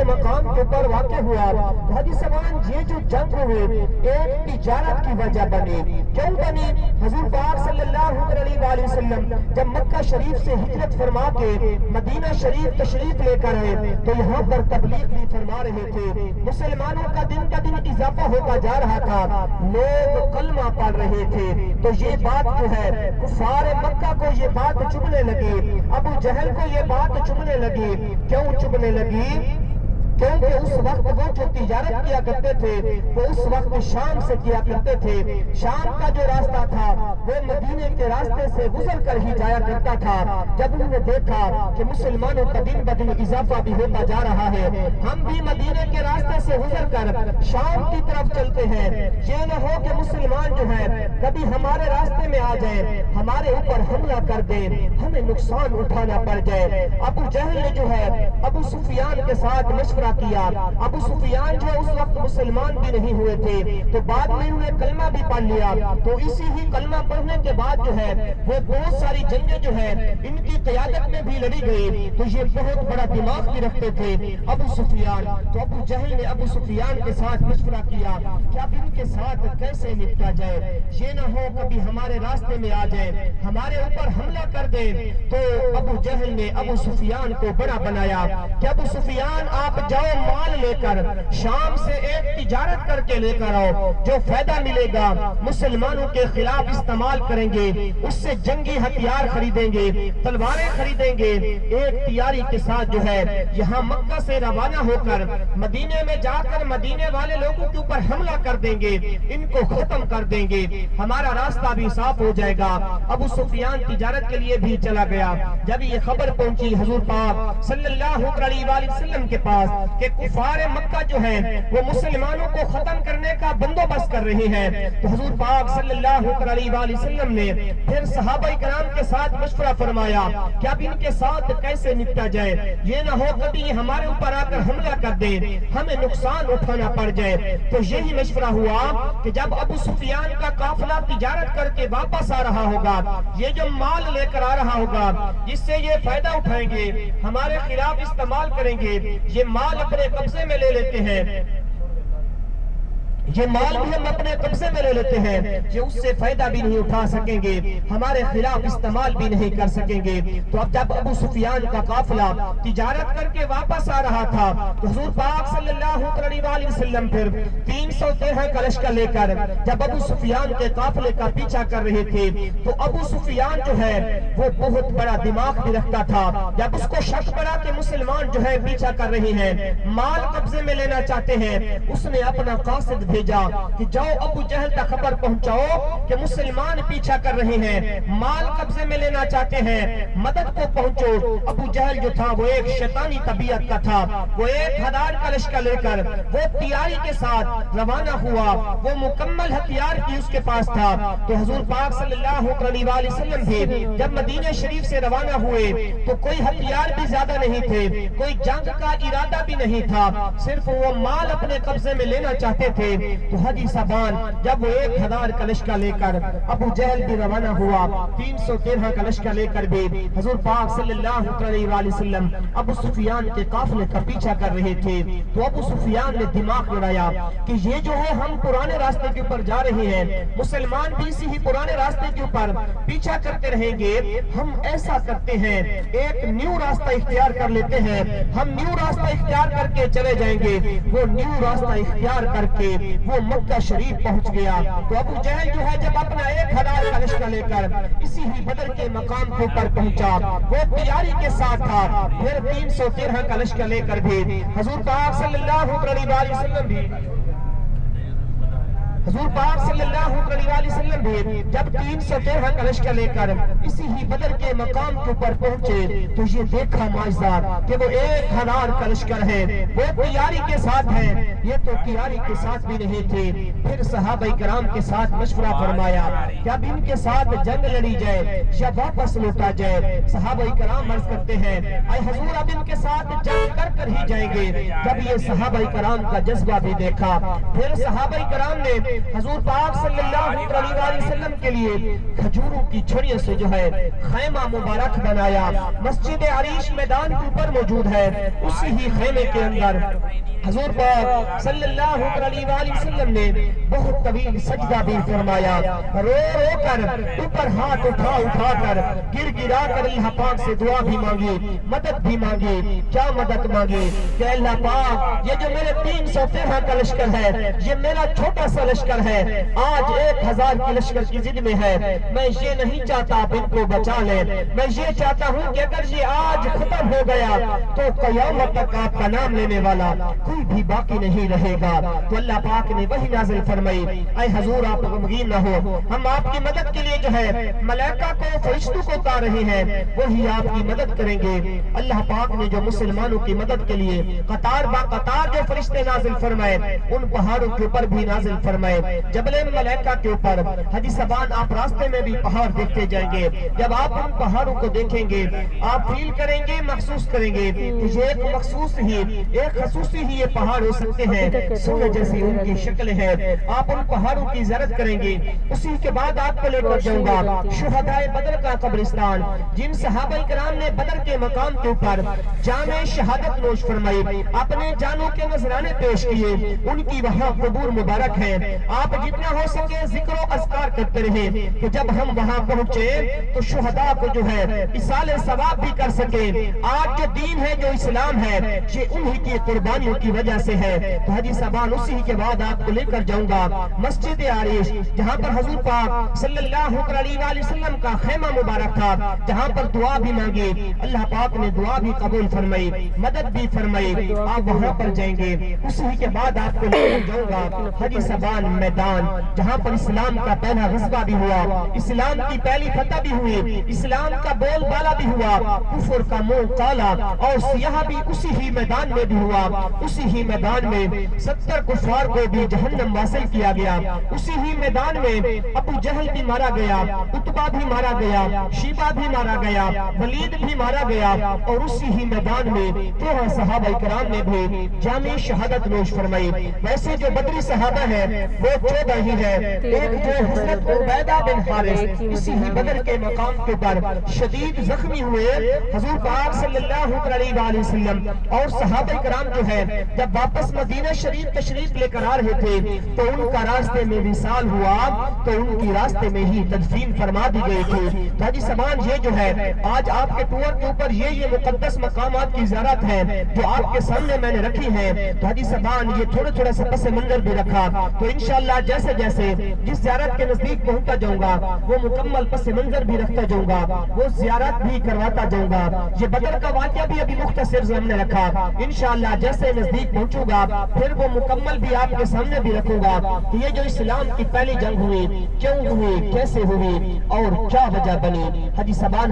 के मकाम के ऊपर वाक़ हुआ। हाजी साहब ये जो जंग हुए एक तिजारत की वजह बनी। क्यों बनी? हुजूर पाक सल्लल्लाहु अलैहि वसल्लम जब मक्का शरीफ से हिजरत फरमा के मदीना शरीफ तशरीफ लेकर आए तो यहाँ पर तबलीग भी फरमा रहे थे। मुसलमानों का दिन का दिन इजाफा होता जा रहा था, लोग कलमा पढ़ रहे थे। तो ये बात जो है कुफार मक्का को ये बात चुभने लगी, अबू जहल को ये बात चुभने लगी। क्यों चुभने लगी? क्योंकि उस वक्त वो जो तिजारत किया करते थे वो उस वक्त शाम से किया करते थे। शाम का जो रास्ता था वो मदीने के रास्ते से गुजर कर ही जाया करता था। जब उन्होंने देखा कि मुसलमानों का दिन ब दिन इजाफा भी होता जा रहा है, हम भी मदीने के रास्ते से गुजर कर शाम की तरफ चलते हैं, ये न हो कि मुसलमान जो है कभी हमारे रास्ते में आ जाए, हमारे ऊपर हमला कर दे, हमें नुकसान उठाना पड़ जाए। अबू जहल ने जो है अबू सुफियान के साथ मशवरा किया। अबू सुफियान जो उस वक्त मुसलमान भी नहीं हुए थे, तो बाद में उन्होंने कलमा भी पढ़ लिया। तो इसी ही कलमा पढ़ने के बाद जो है वो बहुत सारी जंगें जो है इनकी क़यादत में भी लड़ी गई। तो ये बहुत बड़ा दिमाग भी रखते थे अबू सुफियान। तो अबू जहल ने अबू सुफियान के साथ मशवरा किया कि अब इनके साथ कैसे निपटा जाए, ये ना हो कभी हमारे रास्ते में आ जाए, हमारे ऊपर हमला कर दे। तो अबू जहल ने अबू सुफियान को बड़ा बनाया कि अबू सुफियान आप जाओ माल लेकर शाम से एक तिजारत करके लेकर आओ, जो फायदा मिलेगा मुसलमानों के खिलाफ इस्तेमाल करेंगे, उससे जंगी हथियार खरीदेंगे, तलवारें खरीदेंगे। एक तैयारी के साथ जो है यहाँ मक्का से रवाना होकर मदीने में जाकर मदीने वाले लोगों के ऊपर हमला कर देंगे, इनको खत्म कर देंगे, हमारा रास्ता भी साफ हो जाएगा। अबू सुफियान तिजारत के लिए भी चला गया। जब ये खबर पहुंची हुजूर पाक सल्लल्लाहु अलैहि वसल्लम के पास कि कुफार मक्का जो है वो मुसलमानों को खत्म करने का बंदोबस्त कर रहे हैं, तो हुजूर पाक सल्लल्लाहु अलैहि वसल्लम ने फिर सहाबाए किराम के साथ मशवरा फरमाया कि अब इनके साथ कैसे निपटा जाए, ये ना हो कभी हमारे ऊपर आकर हमला कर दे, हमें नुकसान उठाना पड़ जाए। तो यही मशवरा हुआ कि जब अबू सुफियान का काफिला तिजारत करके वापस आ रहा होगा, ये जो माल लेकर आ रहा होगा जिससे ये फायदा उठाएंगे, हमारे खिलाफ इस्तेमाल करेंगे, ये माल अपने कब्जे में ले लेते हैं, ये माल भी हम अपने कब्जे में ले लेते हैं, ये उससे फायदा भी नहीं उठा सकेंगे, हमारे खिलाफ इस्तेमाल भी नहीं कर सकेंगे। तो अब जब अबू सुफियान का काफिला तिजारत करके वापस आ रहा था तो हुजूर पाक सल्लल्लाहु अलैहि वसल्लम फिर 313 का लश्कर लेकर जब अबू सुफियान के काफिले का पीछा कर रहे थे, तो अबू सुफियान जो है वो बहुत बड़ा दिमाग भी रखता था। जब उसको शक पड़ा कि मुसलमान जो है पीछा कर रहे हैं, माल कब्जे में लेना चाहते हैं, उसने अपना कासिद भेजा कि जाओ अबू जहल तक खबर पहुंचाओ कि मुसलमान पीछा कर रहे हैं, माल कब्जे में लेना चाहते हैं, मदद को पहुंचो। अबू जहल जो था वो एक शैतानी तबीयत का था, वो 1000 का लश्कर लेकर वो तैयारी के साथ रवाना हुआ, वो मुकम्मल हथियार की उसके पास था। तो हुजूर पाक सल्लल्लाहु अलैहि वसल्लम भी जब मदीने शरीफ से रवाना हुए तो कोई हथियार भी ज्यादा नहीं थे, कोई जंग का इरादा भी नहीं था, सिर्फ वो माल अपने कब्जे में लेना चाहते थे। तो हाजी साहबान जब वो 1000 का लश्कर लेकर अबू जहल भी रवाना हुआ, 313 का लश्कर लेकर भी हुजूर पाक सल्लल्लाहु अलैहि वसल्लम अबू सुफियान के काफिले का पीछा कर रहे थे। तो अबू सुफियान ने दिमाग लड़ाया कि ये जो है हम पुराने रास्ते के ऊपर जा रहे हैं, मुसलमान भी इसी ही पुराने रास्ते के ऊपर पीछा करते रहेंगे, हम ऐसा करते हैं एक न्यू रास्ता इख्तियार कर लेते हैं, हम न्यू रास्ता इख्तियार करके चले जाएंगे। वो न्यू रास्ता इख्तियार करके वो मक्का शरीफ पहुंच गया। तो अबू जहल जो है जब अपना 1000 का लश्कर लेकर इसी ही बदर के मकाम के ऊपर पहुंचा, वो तैयारी के साथ था, फिर 313 का लश्कर लेकर भी हुजूर पाक सल्लल्लाहु अलैहि वसल्लम भी हुजूर पाक सल्लल्लाहु अलैहि वसल्लम भी जब 313 का लश्कर लेकर इसी ही बदर के मकाम के ऊपर पहुंचे तो ये देखा माजदार कि वो 1000 का लश्कर है, वो तैयारी के साथ है, ये तो तैयारी के साथ भी नहीं थे। फिर सहाबाए किराम के साथ मशवरा फरमाया कि अब इनके साथ जंग लड़ी जाए या वापस लौटा जाए। सहाबाए किराम अर्ज करते हैं ऐ हुजूर अब इनके साथ जंग कर ही जाएंगे। जब ये सहाबाए किराम का जज्बा भी देखा, फिर सहाबाए किराम ने हुजूर पाक सल्लल्लाहु अलैहि वसल्लम के लिए खजूरों की छड़ियों से जो है खैमा मुबारक बनाया। मस्जिद अरीश मैदान के ऊपर मौजूद है। उसी ही खैमे के अंदर हुजूर पाक सल्लल्लाहु अलैहि वसल्लम ने बहुत तवील सजदा भी फरमाया। रो रो कर ऊपर हाथ उठा उठा कर गिर गिरा कर अल्लाह पाक से दुआ भी मांगी, मदद भी मांगी। क्या मदद मांगी कि अल्लाह पाक ये जो मेरे 313 का लश्कर है, ये मेरा छोटा सा लश्कर है, आज 1000 की लश्कर की जिद में है। मैं ये नहीं चाहता आप इनको बचा ले, मैं ये चाहता हूँ कि अगर ये आज खत्म हो गया तो कयामत तक आपका नाम लेने वाला कोई भी बाकी नहीं रहेगा। तो अल्लाह पाक ने वही नाज़िल फरमाई, ऐ हुजूर आप गमगीन न हो, हम आपकी मदद के लिए जो है मलाइका को फरिश्तों को उतार रहे हैं, वही आपकी मदद करेंगे। अल्लाह पाक ने जो मुसलमानों की मदद के लिए कतार बा कतार जो फरिश्ते नाज़िल फरमाए, उन पहाड़ों के ऊपर भी नाज़िल फरमाए। जबले मलाइका के ऊपर हाजी सबान आप रास्ते में भी पहाड़ देखते जाएंगे। जब आप उन पहाड़ों को देखेंगे आप फील करेंगे, महसूस करेंगे कि ये एक मखसूस ही एक खसूसी ही ये पहाड़ हो सकते हैं, सोने जैसी उनकी शक्ल है। आप उन पहाड़ों की ज़ियारत करेंगे। उसी के बाद आपको लेकर जाऊंगा शुहदाए बदर का कब्रिस्तान, जिन सहाबा इकराम ने बदर के मकाम के ऊपर जामे शहादत नोश फरमाई, अपने जानों के नजराने पेश किए, उनकी वहाँ कबूर मुबारक है। आप जितना हो सके जिक्र अस्कार करते रहे कि जब हम वहाँ पहुँचे तो शुहदा को जो है इसाले सवाब भी कर सके। आज जो दीन है, जो इस्लाम है, ये उन्हीं की कुर्बानियों की वजह से है। तो हाजी साहबान उसी के बाद आपको लेकर जाऊंगा मस्जिद आरिश, जहाँ पर हुजूर पाक सल्लल्लाहु अलैहि वसल्लम का खैमा मुबारक था, जहाँ पर दुआ भी मांगी। अल्लाह पाक ने दुआ भी कबूल फरमाई, मदद भी फरमाई। आप वहाँ पर जाएंगे। उसी के बाद आपको लेकर जाऊंगा हाजी साहबान मैदान, जहाँ पर इस्लाम का पहला गज़वा भी हुआ, इस्लाम की पहली फतह भी हुई, इस्लाम का बोलबाला भी हुआ, कुफर का मुंह काला और सियाह भी उसी ही मैदान में भी हुआ। उसी ही मैदान में 70 कुफार को भी जहन्नम वासिल किया गया। उसी ही मैदान में अबू जहल भी मारा गया, उतबा भी मारा गया, शीबा भी मारा गया, वलीद भी मारा गया। और उसी ही मैदान में 13 सहाबा इकराम ने भी जामे शहादत नोश फरमाई। वैसे जो बदरी सहाबा है वो 14 ही है। एक जो हज़रत उबैदा बिन हारिस इसी ही बदर के मकाम के ऊपर शदीद जख्मी हुए। हुजूर पाक सल्लल्लाहु अलैहि वसल्लम और सहाबा इकराम जो है जब वापस मदीना शरीफ तशरीफ लेकर आ रहे थे तो उनका रास्ते में विसाल हुआ, तो उनकी रास्ते में ही तदफीन फरमा दी गई थी। तो हाजी समान ये जो है आज आपके टूर के ऊपर ये मुकद्दस मकामात की ज़ियारत है जो आपके सामने मैंने रखी है। तो हाजी समान ये थोड़ा सा पस मंजर भी रखा। तो इंशाअल्लाह जैसे जैसे जिस ज़ियारत के नजदीक पहुंचता जाऊंगा वो मुकम्मल पस मंजर भी रखता जाऊंगा, वो ज़ियारत भी करवाता जाऊंगा। ये बदर का वाक़या भी अभी मुख्तसर हमने रखा। इंशाअल्लाह जैसे नजदीक पहुंचूंगा फिर वो मुकम्मल भी आपके सामने भी रखूंगा कि ये जो इस्लाम की पहली जंग हुई, क्यों हुई, कैसे हुई और क्या वजह बनी। हाजी सबान